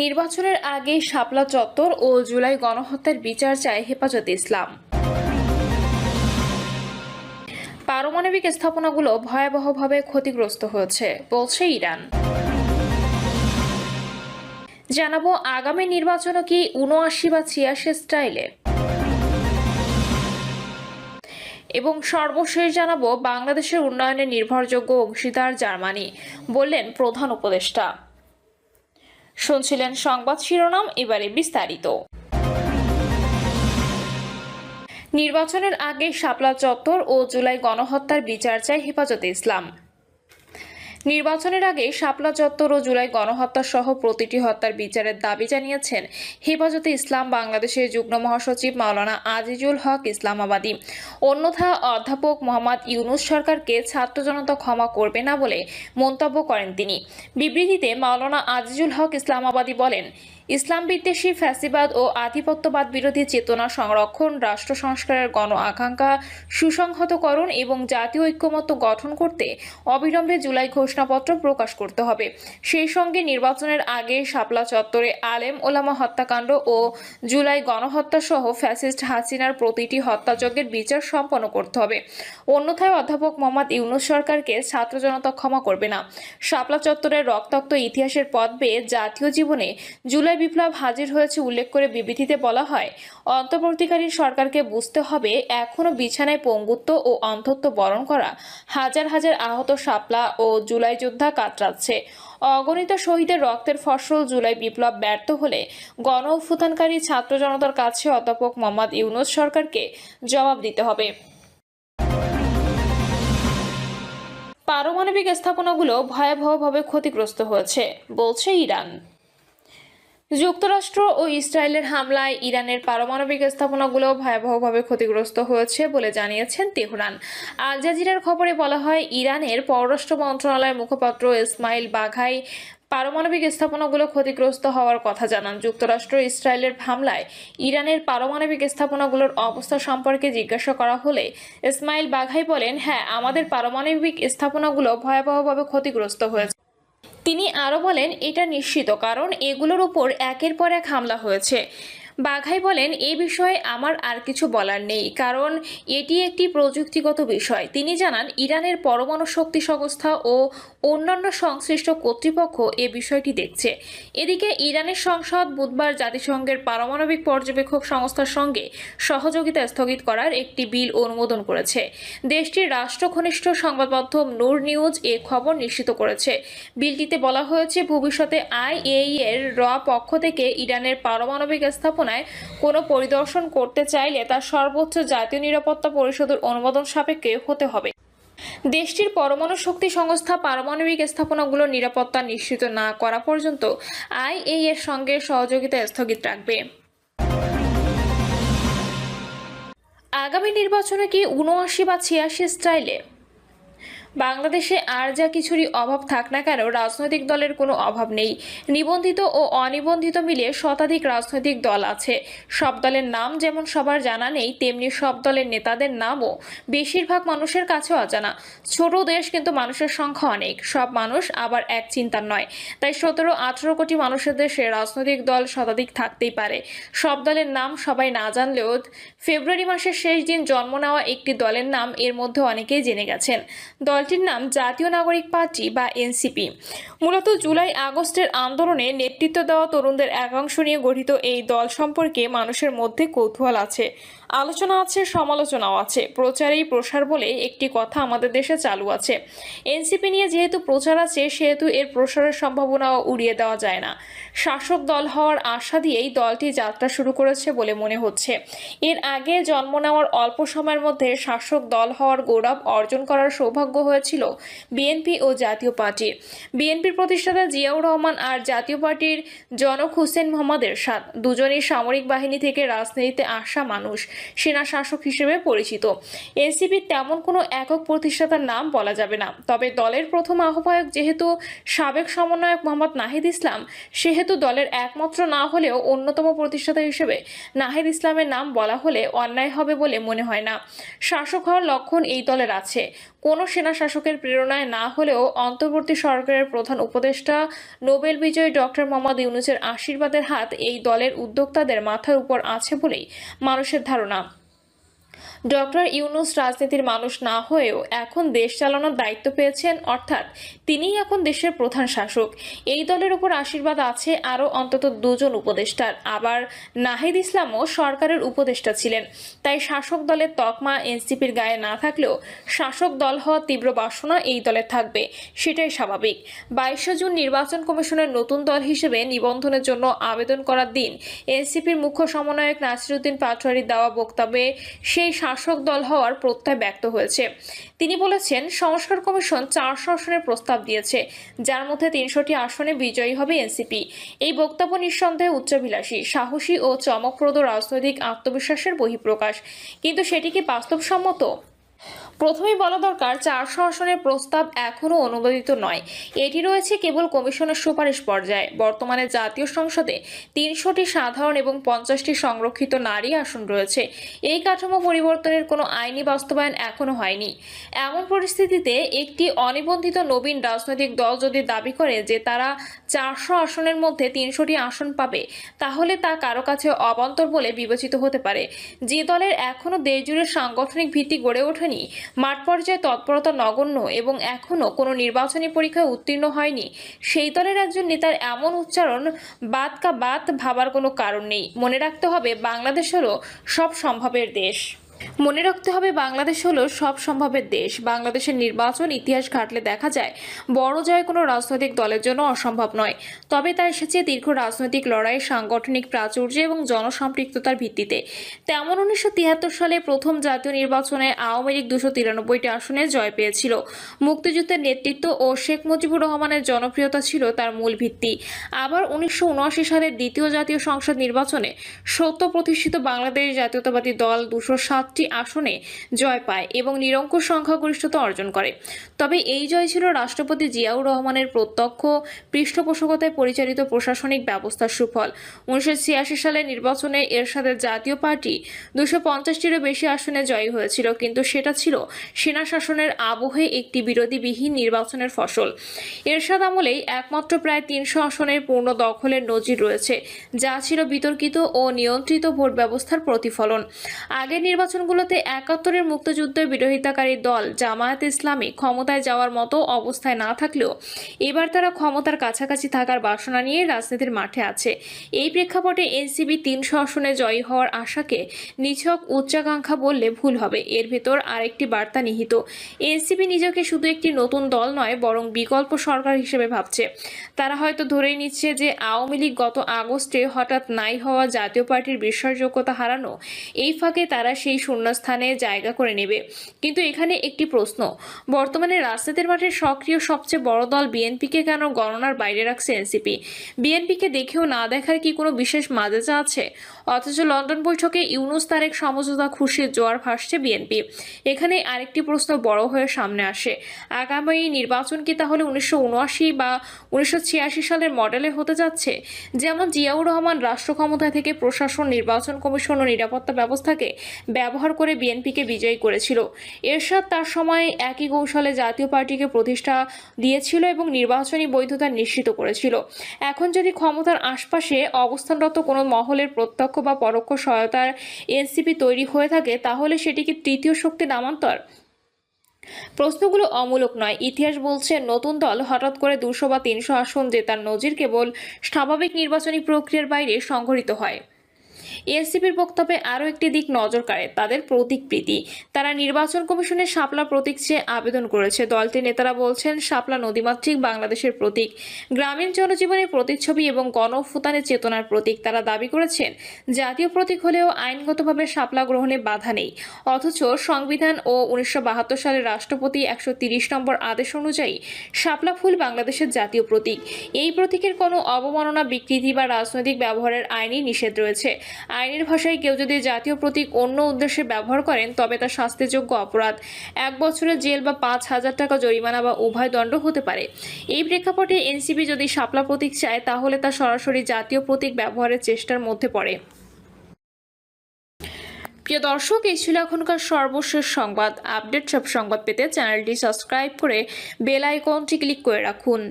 নির্বাচনের আগে শাপলা চত্বর ও জুলাই গণহত্যার বিচার চায় হেফাজতে ইসলাম। পারমাণবিক স্থাপনাগুলো ভয়াবহভাবে ক্ষতিগ্রস্ত হয়েছে বলছে ইরান। জানাবো আগামী নির্বাচনও কি ৭৯ বা ৮৬ স্টাইলে। এবং সর্বশেষ জানাবো বাংলাদেশের উন্নয়নে নির্ভরযোগ্য অংশীদার জার্মানি, বললেন প্রধান উপদেষ্টা। শুনছিলেন সংবাদ শিরোনাম, এবারে বিস্তারিত। নির্বাচনের আগে শাপলা চত্বর ও জুলাই গণহত্যার বিচার চায় হেফাজতে ইসলাম। নির্বাচনের আগে শাপলা চত্বর ও জুলাই গণহত্যা সহ প্রতিটি হত্যার বিচারের দাবি জানিয়েছেন হেফাজতে ইসলাম বাংলাদেশের যুগ্ম মহাসচিব মাওলানা আজিজুল হক ইসলামাবাদী। অন্যথা অধ্যাপক মোহাম্মদ ইউনুস সরকারকে ছাত্র জনতা ক্ষমা করবে না বলে মন্তব্য করেন তিনি। বিবৃতিতে মাওলানা আজিজুল হক ইসলামাবাদী বলেন, ইসলাম বিদ্বেষী ফ্যাসিবাদ ও আধিপত্যবাদ বিরোধী চেতনা সংরক্ষণ, রাষ্ট্র সংস্কারের গণ আকাঙ্ক্ষা সুসংহতকরণ এবং জাতীয় ঐক্যমত্য গঠন করতে অবিলম্বে জুলাই ঘোষণাপত্র প্রকাশ করতে হবে। সেই সঙ্গে নির্বাচনের আগে শাপলা চত্বরে আলেম ওলামা হত্যাকাণ্ড ও জুলাই গণহত্যা সহ ফ্যাসিস্ট হাসিনার প্রতিটি হত্যাযজ্ঞের বিচার সম্পন্ন করতে হবে। অন্যথায় অধ্যাপক মোহাম্মদ ইউনুস সরকারকে ছাত্র জনতা ক্ষমা করবে না। শাপলা চত্বরের রক্তাক্ত ইতিহাসের পথ বেয়ে জাতীয় জীবনে জুলাই বিপ্লব হাজির হয়েছে উল্লেখ করে বিবৃতিতে বলা হয়, অন্তর্বর্তীকালীন সরকারকে বুঝতে হবে এখনও বিছানায় পঙ্গুত্ব ও অন্ধত্ব বরণ করা হাজার হাজার আহত শাপলা ও জুলাই যোদ্ধা কাতরাচ্ছে। অগণিত শহীদের রক্তের ফসল জুলাই বিপ্লব ব্যর্থ হলে গণ অভ্যুত্থানকারী ছাত্র জনতার কাছে অধ্যাপক মোহাম্মদ ইউনুস সরকারকে জবাব দিতে হবে। পারমাণবিক স্থাপনাগুলো ভয়াবহভাবে ক্ষতিগ্রস্ত হয়েছে বলছে ইরান। যুক্তরাষ্ট্র ও ইসরায়েলের হামলায় ইরানের পারমাণবিক স্থাপনাগুলো ভয়াবহভাবে ক্ষতিগ্রস্ত হয়েছে বলে জানিয়েছেন তেহরান। আল জাজিরার খবরে বলা হয়, ইরানের পররাষ্ট্র মন্ত্রণালয়ের মুখপাত্র ইসমাইল বাঘাই পারমাণবিক স্থাপনাগুলো ক্ষতিগ্রস্ত হওয়ার কথা জানান। যুক্তরাষ্ট্র ইসরায়েলের হামলায় ইরানের পারমাণবিক স্থাপনাগুলোর অবস্থা সম্পর্কে জিজ্ঞাসা করা হলে ইসমাইল বাঘাই বলেন, হ্যাঁ, আমাদের পারমাণবিক স্থাপনাগুলো ভয়াবহভাবে ক্ষতিগ্রস্ত হয়েছে। তিনি আরও বলেন, এটা নিশ্চিত, কারণ এগুলোর উপর একের পর এক হামলা হয়েছে। বাঘাই বলেন, এ বিষয়ে আমার আর কিছু বলার নেই, কারণ এটি একটি প্রযুক্তিগত বিষয়। তিনি জানান, ইরানের পরমাণু শক্তি সংস্থা ও অন্যান্য সংশ্লিষ্ট কর্তৃপক্ষ এ বিষয়টি দেখছে। এদিকে ইরানের সংসদ বুধবার জাতিসংঘের পারমাণবিক পর্যবেক্ষক সংস্থার সঙ্গে সহযোগিতা স্থগিত করার একটি বিল অনুমোদন করেছে। দেশটির রাষ্ট্রঘনিষ্ঠ সংবাদমাধ্যম নূর নিউজ এ খবর নিশ্চিত করেছে। বিলটিতে বলা হয়েছে, ভবিষ্যতে আইএইএ এর পক্ষ থেকে ইরানের পারমাণবিক স্থাপনায় কোনো পরিদর্শন করতে চাইলে তা সর্বোচ্চ জাতীয় নিরাপত্তা পরিষদের অনুমোদন সাপেক্ষে হতে হবে। দেশটির পরমাণু শক্তি সংস্থা পারমাণবিক স্থাপনাগুলোর নিরাপত্তা নিশ্চিত না করা পর্যন্ত আইএইএ এর সঙ্গে সহযোগিতা স্থগিত রাখবে। আগামী নির্বাচনে কি ৭৯ বা ৮৬ স্টাইলে? বাংলাদেশে আর যা কিছুরই অভাব থাক না কেন, রাজনৈতিক দলের কোনো অভাব নেই। নিবন্ধিত ও অনিবন্ধিত মিলিয়ে শতাধিক রাজনৈতিক দল আছে। সব দলের নাম যেমন সবার জানা নেই, তেমনি সব দলের নেতাদের নামও বেশিরভাগ মানুষের কাছে অজানা। ছোট দেশ, কিন্তু মানুষের সংখ্যা অনেক। সব মানুষ আবার এক চিন্তার নয়। তাই ১৭-১৮ কোটি মানুষের দেশে রাজনৈতিক দল শতাধিক থাকতেই পারে। সব দলের নাম সবাই না জানলেও ফেব্রুয়ারি মাসের শেষ দিন জন্ম নেওয়া একটি দলের নাম এর মধ্যে অনেকেই জেনে গেছেন। দলটির নাম জাতীয় নাগরিক পার্টি বা এনসিপি। মূলত জুলাই আগস্টের আন্দোলনে নেতৃত্ব দেওয়া তরুণদের একাংশ নিয়ে গঠিত এই দল সম্পর্কে মানুষের মধ্যে কৌতূহল আছে, আলোচনা আছে, সমালোচনাও আছে। প্রচারেই প্রসার বলে একটি কথা আমাদের দেশে চালু আছে। এনসিপি নিয়ে যেহেতু প্রচার আছে, সেহেতু এর প্রসারের সম্ভাবনাও উড়িয়ে দেওয়া যায় না। শাসক দল হওয়ার আশা দিয়েই দলটি যাত্রা শুরু করেছে বলে মনে হচ্ছে। এর আগে জন্ম নেওয়ার অল্প সময়ের মধ্যে শাসক দল হওয়ার গৌরব অর্জন করার সৌভাগ্য হয়েছিল বিএনপি ও জাতীয় পার্টির। বিএনপির প্রতিষ্ঠাতা জিয়াউর রহমান আর জাতীয় পার্টির জনক হুসেন মোহাম্মদ এরশাদ দুজনই সামরিক বাহিনী থেকে রাজনীতিতে আসা মানুষ, সেনা শাসক হিসেবে পরিচিত। এনসিপির তেমন কোনো একক প্রতিষ্ঠাতার নাম বলা যাবে না। তবে দলের প্রথম আহ্বায়ক যেহেতু সাবেক সমন্বয়ক মোহাম্মদ নাহিদ ইসলাম, সেহেতু দলের একমাত্র না হলেও অন্যতম প্রতিষ্ঠাতা হিসেবে নাহিদ ইসলামের নাম বলা হলে অন্যায় হবে বলে মনে হয় না। শাসক হওয়ার লক্ষণ এই দলের আছে। কোনো সেনা শাসকের প্রেরণায় না হলেও অন্তর্বর্তী সরকারের প্রধান উপদেষ্টা নোবেল বিজয়ী ডক্টর মোহাম্মদ ইউনূসের আশীর্বাদের হাত এই দলের উদ্যোক্তাদের মাথার উপর আছে বলেই মানুষের ধারণা। ডক্টর ইউনূস রাজনীতির মানুষ না হয়েও এখন দেশ চালানোর দায়িত্ব পেয়েছেন, অর্থাৎ তিনিই এখন দেশের প্রধান শাসক। এই দলের উপর আশীর্বাদ আছে আরও অন্তত দুজন উপদেষ্টার। আবার নাহিদ ইসলামও সরকারের উপদেষ্টা ছিলেন। তাই শাসক দলের তকমা এনসিপির গায়ে না থাকলেও শাসক দল হওয়ার তীব্র বাসনা এই দলের থাকবে, সেটাই স্বাভাবিক। 22 জুন নির্বাচন কমিশনের নতুন দল হিসেবে নিবন্ধনের জন্য আবেদন করার দিন এনসিপির মুখ্য সমন্বয়ক নাসিরউদ্দিন পাটোয়ারির দেওয়া বক্তব্যে সেই শাসক দল হওয়ার প্রত্যয় ব্যক্ত হয়েছে। তিনি বলেছেন, সংস্কার কমিশন 400 আসনের প্রস্তাব দিয়েছে, যার মধ্যে 300টি আসনে বিজয়ী হবে এনসিপি। এই বক্তব্য নিঃসন্দেহে উচ্চাভিলাষী, সাহসী ও চমকপ্রদ রাজনৈতিক আত্মবিশ্বাসের বহিঃপ্রকাশ, কিন্তু সেটি কি বাস্তবসম্মত? প্রথমেই বলা দরকার, 400 আসনের প্রস্তাব এখনও অনুমোদিত নয়। এটি রয়েছে কেবল কমিশনের সুপারিশ পর্যায়ে। বর্তমানে জাতীয় সংসদে 300টি সাধারণ এবং 50টি সংরক্ষিত নারী আসন রয়েছে। এই কাঠামো পরিবর্তনের কোনো আইনি বাস্তবায়ন এখনও হয়নি। এমন পরিস্থিতিতে একটি অনিবন্ধিত নবীন রাজনৈতিক দল যদি দাবি করে যে তারা 400 আসনের মধ্যে 300টি আসন পাবে, তাহলে তা কারো কাছে অবান্তর বলে বিবেচিত হতে পারে। যে দলের এখনও দেশজুড়ে সাংগঠনিক ভিত্তি গড়ে ওঠেনি, মাঠ পর্যায়ে তৎপরতা নগণ্য এবং এখনও কোনো নির্বাচনী পরীক্ষায় উত্তীর্ণ হয়নি, সেই দলের একজন নেতার এমন উচ্চারণ বাত কা বাত ভাবার কোনো কারণ নেই। মনে রাখতে হবে, বাংলাদেশ হলো সব সম্ভবের দেশ। বাংলাদেশের নির্বাচন ইতিহাস ঘাটলে দেখা যায়, বড় জয় কোনো রাজনৈতিক দলের জন্য অসম্ভব নয়। তবে তা এসেছে দীর্ঘ রাজনৈতিক লড়াই, সাংগঠনিক প্রাচুর্য এবং জনসম্পৃক্ততার ভিত্তিতে। তেমন 1973 সালে প্রথম জাতীয় নির্বাচনে আওয়ামী লীগ 293টি আসনে জয় পেয়েছিল। মুক্তিযুদ্ধের নেতৃত্ব ও শেখ মুজিবুর রহমানের জনপ্রিয়তা ছিল তার মূল ভিত্তি। আবার 1979 সালের দ্বিতীয় জাতীয় সংসদ নির্বাচনে সদ্য প্রতিষ্ঠিত বাংলাদেশ জাতীয়তাবাদী দল 207টি আসনে জয় পায় এবং নিরঙ্কুশ সংখ্যাগরিষ্ঠতা অর্জন করে। তবে এই জয় ছিল রাষ্ট্রপতি জিয়াউর রহমানের প্রত্যক্ষ পৃষ্ঠপোষকতায় পরিচালিত প্রশাসনিক ব্যবস্থার সুফল। 1986 সালের নির্বাচনে এরশাদের জাতীয় পার্টি 250টিরও বেশি আসনে জয়ী হয়েছিল, কিন্তু সেটা ছিল সেনা শাসনের আবহে একটি বিরোধীবিহীন নির্বাচনের ফসল। এরশাদ আমলেই একমাত্র প্রায় 300 আসনের পূর্ণ দখলের নজির রয়েছে, যা ছিল বিতর্কিত ও নিয়ন্ত্রিত ভোট ব্যবস্থার প্রতিফলন। আগের নির্বাচনগুলোতে 71-এর মুক্তিযুদ্ধের বিরোধিতাকারী দল জামায়াতে ইসলামী ক্ষমতায় যাওয়ার মতো অবস্থায় না থাকলেও এবার তারা ক্ষমতার কাছাকাছি থাকার বাসনা নিয়ে রাজনীতির মাঠে আছে। এই প্রেক্ষাপটে এনসিপি 300 আসনে জয়ী হওয়ার আশাকে নিছক উচ্চাকাঙ্ক্ষা বললে ভুল হবে। এর ভেতর আরেকটি বার্তা নিহিত। এনসিপি নিজেকে শুধু একটি নতুন দল নয়, বরং বিকল্প সরকার হিসেবে ভাবছে। তারা হয়তো ধরেই নিচ্ছে যে আওয়ামী লীগ গত আগস্টে হঠাৎ নাই হওয়া জাতীয় পার্টির বিশ্বাসযোগ্যতা হারানো, এই ফাঁকে তারা সেই শূন্যস্থানে জায়গা করে নেবে। কিন্তু এখানে একটি প্রশ্ন, বর্তমানে রাজনীতির মাঠে সক্রিয় সবচেয়ে বড় দল বিএনপিকে কেন গণনার বাইরে রাখছে এনসিপি? বিএনপিকে দেখেও না দেখার কি কোনো বিশেষ মাজেজা আছে? অথচ লন্ডন বৈঠকে ইউনূস তারেক সমঝোতা খুশির জোয়ার ভাসছে বিএনপি। এখানে আরেকটি প্রশ্ন বড় হয়ে সামনে আসে, আগামী নির্বাচন কি তাহলে 1979 বা 1986 সালের মডেলে হতে যাচ্ছে? যেমন জিয়াউর রহমান রাষ্ট্র ক্ষমতায় থেকে প্রশাসন, নির্বাচন কমিশন ও নিরাপত্তা ব্যবস্থাকে ব্যবহার করে বিএনপিকে বিজয়ী করেছিল। এরশাদ তার সময় একই কৌশলে জাতীয় পার্টিকে প্রতিষ্ঠা দিয়েছিল এবং নির্বাচনী বৈধতা নিশ্চিত করেছিল। এখন যদি ক্ষমতার আশপাশে অবস্থানরত কোনো মহলের প্রত্যক্ষ বা পরোক্ষ সহায়তার এনসিপি তৈরি হয়ে থাকে, তাহলে সেটি কি তৃতীয় শক্তি নামান্তর? প্রশ্নগুলো অমূলক নয়। ইতিহাস বলছে, নতুন দল হঠাৎ করে 200 বা 300 আসন জেতার নজির কেবল স্বাভাবিক নির্বাচনী প্রক্রিয়ার বাইরে সংঘটিত হয়। এনসিপির বক্তব্যে আরও একটি দিক নজর কাড়ে, তাদের প্রতীক প্রীতি। তারা নির্বাচন কমিশনের শাপলা প্রতীক চেয়ে আবেদন করেছে। দলটির নেতারা বলছেন, শাপলা নদীমাতৃক বাংলাদেশের প্রতীক, গ্রামীণ জনজীবনের প্রতিচ্ছবি এবং গণঅভ্যুত্থানের চেতনার প্রতীক। তারা দাবি করেছেন, জাতীয় প্রতীক হলেও আইনগতভাবে শাপলা গ্রহণে বাধা নেই। অথচ সংবিধান ও 1972 সালের রাষ্ট্রপতি 130 নম্বর আদেশ অনুযায়ী শাপলা ফুল বাংলাদেশের জাতীয় প্রতীক। এই প্রতীকের কোনো অবমাননা, বিকৃতি বা রাজনৈতিক ব্যবহারের আইনি নিষেধ রয়েছে। আইনের ভাষায় কেউ যদি জাতীয় প্রতীক অন্য উদ্দেশ্যে ব্যবহার করেন, তবে তা শাস্তিযোগ্য অপরাধ। 1 বছরের জেল বা 5,000 টাকা জরিমানা বা উভয় দণ্ড হতে পারে। এই প্রেক্ষাপটে এনসিপি যদি শাপলা প্রতীক চায়, তাহলে তা সরাসরি জাতীয় প্রতীক ব্যবহারের চেষ্টার মধ্যে পড়ে। প্রিয় দর্শক, এই ছিল এখনকার সর্বশেষ সংবাদ আপডেট। সব সংবাদ পেতে চ্যানেলটি সাবস্ক্রাইব করে বেল আইকনটি ক্লিক করে রাখুন।